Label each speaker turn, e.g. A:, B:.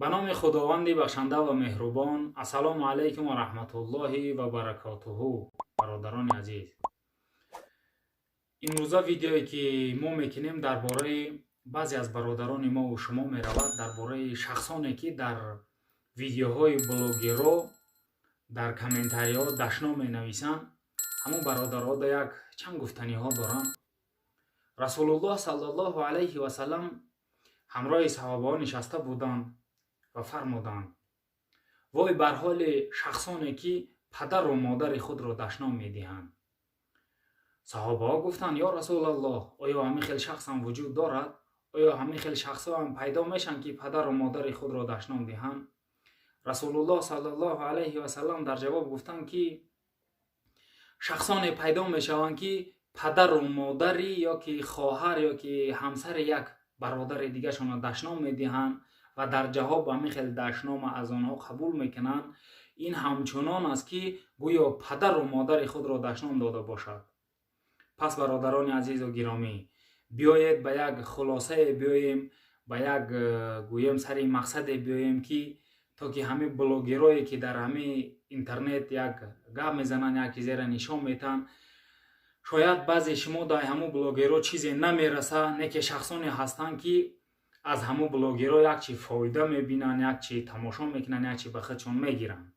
A: به نام خداوند بخشنده و مهربان. السلام علیکم و رحمت الله و برکاته. برادران عزیز، امروزه ویدیویی که ما میکنیم درباره بعضی از برادران ما و شما میرود درباره شخصانی که در ویدیوهای بلاگرو در کامنتاری ها دشنا می نویسند. همون برادرها در یک چند گفتنی ها دارند. رسول الله صلی الله علیه و سلم همراه صحابه نشسته بودند و فرمودند: وای بر حال شخصانی که پدر و مادر خود را دشنام میدهند. صحابه ها گفتند: یا رسول الله، آیا همین خیل شخص هم وجود دارد؟ آیا همین خیل شخص هم پیدا میشن که پدر و مادر خود را دشنام دهند؟ رسول الله صلی الله علیه و سلم در جواب گفتند که شخصان پیدا میشوند که پدر و مادری یا که خواهر یا که همسر یک برادر دیگه شان دشنام میدهند و در جواب همین خیل دشنام از آنها قبول میکنند. این همچنان است که گویا پدر و مادر خود را دشنام داده باشد. پس برادران عزیز و گرامی، بیایید به یک خلاصه بیاییم، به یک گویم سری مقصد بیاییم که تا که همه بلاگرایی که در همه اینترنت یک گپ میزنن، یکی زیر نشان میتن، شاید بعضی شما در همه بلاگرها چیزی نمیرسه، نه که شخصانی هستند که از همه بلاگرها یک چی فایده میبینن، یک چی تماشا میکنن، یک چی به خودشون میگیرن.